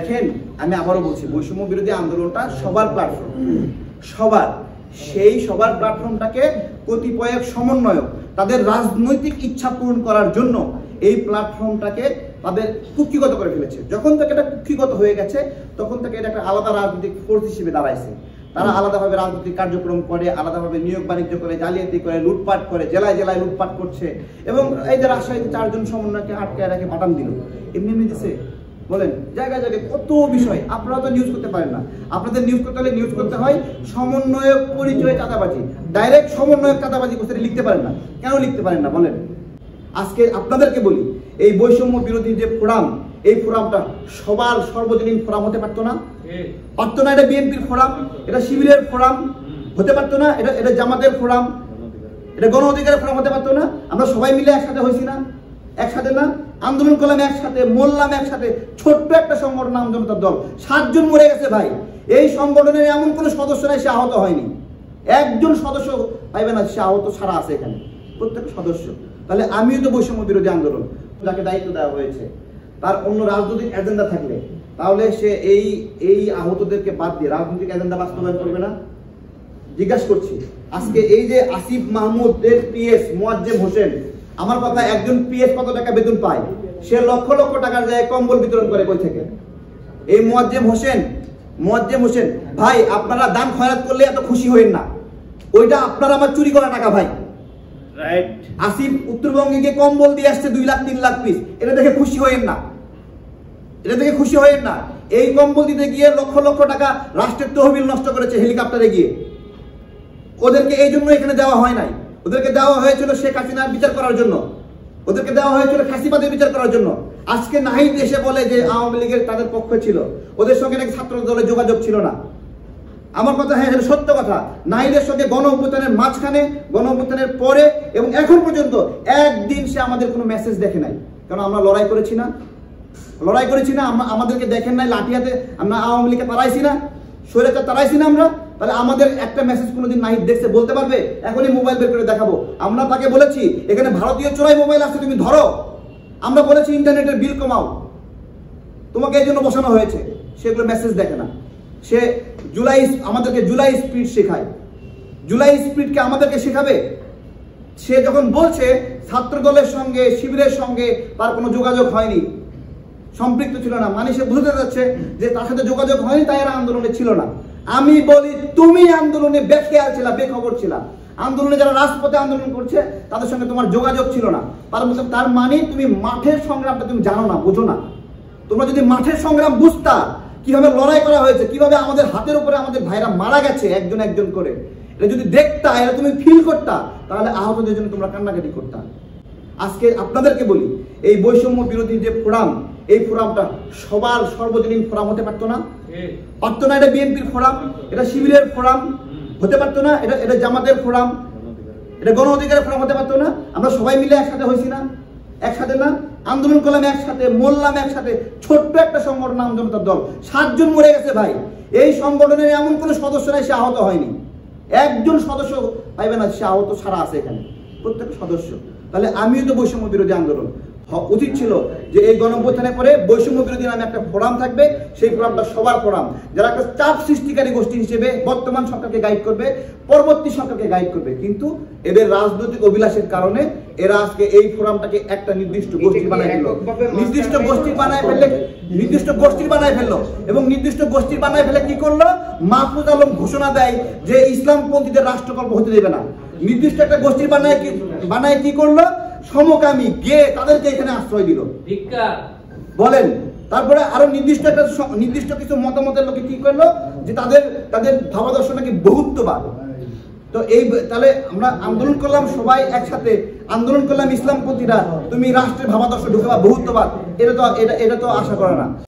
দেখেন আমি আবারও বলছি বৈষম্য বিরোধী আন্দোলনটা সবার প্ল্যাটফর্ম, সবার প্ল্যাটফর্মটাকে কতিপয় সমন্বয়ক তাদের রাজনৈতিক ইচ্ছা পূরণ করার জন্য এই প্ল্যাটফর্মটাকে তাদের কুক্ষিগত করে ফেলেছে। যখন থেকে এটা কুক্ষিগত হয়ে গেছে তখন থেকে এটা একটা আলাদা রাজনৈতিক ফোর্স হিসেবে দাঁড়াইছে। তারা আলাদাভাবে রাজনৈতিক কার্যক্রম করে, আলাদাভাবে নিয়োগ বাণিজ্য করে, জালিয়াতি করে, লুটপাট করে, জেলায় জেলায় লুটপাট করছে। এবং এই যে রাজশাহীতে 4 জন সমন্বয়কে আটকায় রাখে পাঠান দিল, এমনি দিছে বলেন জায়গায় জায়গায় কত বিষয়। আপনারা তো নিউজ করতে পারেন না, আপনাদের নিউজ করতে হলে নিউজ করতে হয় সমন্বয়ক পরিচয় চাঁদাবাজি, ডাইরেক্ট সমন্বয়ক চাঁদাবাজি করতে লিখতে পারেন না। কেন লিখতে পারেন না বলেন? আজকে আপনাদেরকে বলি, এই বৈষম্য বিরোধী যে ফোরাম, এই ফোরামটা সবার সর্বজনীন ফোরাম হতে পারতো না? পারতো না? এটা বিএনপির ফোরাম, এটা শিবিরের ফোরাম হতে পারতো না? এটা জামাতের ফোরাম, এটা গণ অধিকারের ফোরাম হতে পারতো না? আমরা সবাই মিলে একসাথে হয়েছি না? একসাথে না? আন্দোলন করলাম একসাথে, মরলাম একসাথে। ছোট্ট একটা সংগঠন নাম জনতার দল, 7 জন মরে গেছে ভাই। এই সংগঠনের এমন কোনো সদস্য নাই সে আহত হয়নি। একজন সদস্য পাইবে না সে আহত ছাড়া আছে এখানে, প্রত্যেক সদস্য। তাহলে আমিও তো বৈষম্য বিরোধী আন্দোলন, যাকে দায়িত্ব দেওয়া হয়েছে তার অন্য রাজনৈতিক এজেন্ডা থাকলে তাহলে সে এই আহতদেরকে বাদ দিয়ে রাজনৈতিক এজেন্ডা বাস্তবায়ন করবে না? জিজ্ঞাসা করছি। আজকে এই যে আসিফ মাহমুদের পিএস মোয়াজ্জেম হোসেন, আমার কথা, একজন পিএস কত টাকা বেতন পায়? সে লক্ষ লক্ষ টাকার জায়গায় কম্বল বিতরণ করে কই থেকে? এই মোয়াজ্জেম হোসেন ভাই, আপনারা দান খয়রাত করলে এত খুশি হইেন না, ওইটা আপনারা আমার চুরি করা টাকা ভাই। রাইট? আসিফ উত্তরবঙ্গে গিয়ে কম্বল দিয়ে আসছে 2 লাখ 3 লাখ পিস, এটা দেখে খুশি হইেন না, এই কম্বল দিতে গিয়ে লক্ষ লক্ষ টাকা রাষ্ট্রের তহবিল নষ্ট করেছে হেলিকপ্টারে গিয়ে। ওদেরকে এই জন্য এখানে দেওয়া হয় নাই, ওদেরকে দেওয়া হয়েছিল শেখ হাসিনার বিচার করার জন্য, ওদেরকে দেওয়া হয়েছিল ফ্যাসিবাদের বিচার করার জন্য। আজকে নাহিদ এসে বলে যে আওয়ামী লীগের তাদের পক্ষে ছিল, ওদের সঙ্গে নাকি ছাত্র দলের যোগাযোগ ছিল না। আমার কথা, হ্যাঁ সত্য কথা। নাহিদের সঙ্গে গণ অভ্যুত্থানের মাঝখানে, গণ অভ্যুত্থানের পরে এবং এখন পর্যন্ত একদিন সে আমাদের কোনো মেসেজ দেখে নাই। কারণ আমরা লড়াই করেছি না, আমাদেরকে দেখেন নাই, লাঠি হাতে আমরা আওয়ামী লীগকে তাড়াইছি না, স্বৈরাচার তাড়াইছি না আমরা। তাহলে আমাদের একটা মেসেজ কোনোদিন নাহিদ দেখছে বলতে পারবে? এখনই মোবাইল বের করে দেখাবো। আমরা তাকে বলেছি এখানে ভারতীয় চোরাই মোবাইল আছে, তুমি ধরো। আমরা বলেছি ইন্টারনেটের বিল কমাও, তোমাকে এই জন্য বসানো হয়েছে। সেগুলো মেসেজ দেখে না। সে আমাদেরকে জুলাই স্পিড শেখায়, জুলাই স্পিডকে আমাদেরকে শেখাবে। সে যখন বলছে ছাত্র দলের সঙ্গে, শিবিরের সঙ্গে তার কোনো যোগাযোগ হয়নি, সম্পৃক্ত ছিল না, মানে সে বুঝতে যাচ্ছে যে তার সাথে যোগাযোগ হয়নি, তাই এরা আন্দোলনে ছিল না। আমি বলি তুমি আন্দোলনে বেখেয়াল ছিলা, বেখবর ছিলা। আন্দোলনে যারা রাজপথে আন্দোলন করছে তাদের সঙ্গে তোমার যোগাযোগ ছিল না। তার মানে তুমি মাঠের সংগ্রামটা তুমি জানো না, বুঝো না। তোমরা যদি মাঠের সংগ্রাম বুঝতা, কিভাবে লড়াই করা হয়েছে, কিভাবে আমাদের হাতের উপরে আমাদের ভাইরা মারা গেছে একজন একজন করে, এটা যদি দেখতা, এটা তুমি ফিল করতা, তাহলে আহতদের জন্য তোমরা কান্নাকাটি করতা। আজকে আপনাদেরকে বলি, এই বৈষম্য বিরোধী যে ফোরাম, এই ফোরামটা সবার সর্বজনীন ফোরাম হতে পারতো না? পারতো না? এটা বিএনপির ফোরাম, এটা শিবিরের ফোরাম হতে পারতো না? এটা জামাতের ফোরাম, এটা গণ অধিকারের ফোরাম হতে পারতো না? আমরা সবাই মিলে একসাথে হয়েছি না? একসাথে না? আন্দোলন করলাম একসাথে, মরলাম একসাথে। ছোট্ট একটা সংগঠন নাম জনতার দল, 7 জন মরে গেছে ভাই। এই সংগঠনের এমন কোনো সদস্য নাই সে আহত হয়নি। একজন সদস্য পাইবে না সে আহত ছাড়া আছে এখানে, প্রত্যেক সদস্য। তাহলে আমিও তো বৈষম্য বিরোধী আন্দোলন উচিত ছিল যে এই গণ অভ্যুত্থানের পরে বৈষম্য বিরোধী নামে একটা ফোরাম থাকবে। সেই ফোরামটা সবার ফোরাম, যারা একটা চাপ সৃষ্টিকারী গোষ্ঠী হিসেবে বর্তমান সরকারকে গাইড করবে, পরবর্তী সরকারকে গাইড করবে। কিন্তু এদের রাজনৈতিক অভিলাষের কারণে এরা আজকে এই ফোরামটাকে একটা নির্দিষ্ট গোষ্ঠী বানায় ফেললো, নির্দিষ্ট গোষ্ঠী বানায় ফেললো এবং নির্দিষ্ট গোষ্ঠীর বানায় ফেলে কি করলো? মাহফুজ আলম ঘোষণা দেয় যে ইসলামপন্থীদের রাষ্ট্রকল্প হতে দেবে না। নির্দিষ্ট একটা গোষ্ঠীর বানায় কি করলো? সমকামী, গে, তাদেরকে এখানে আশ্রয় দিল। বলেন, তারপরে আরো নির্দিষ্ট কিছু মতামতের লোকে কি করলো যে তাদের ভাবাদর্শ নাকি বহুত্ববাদ। তো তাহলে আমরা আন্দোলন করলাম সবাই একসাথে, আন্দোলন করলাম ইসলামপন্থীরা, তুমি রাষ্ট্রের ভাবাদর্শ ঢুকাবা বহুত্ববাদ, এটা তো আশা করে না।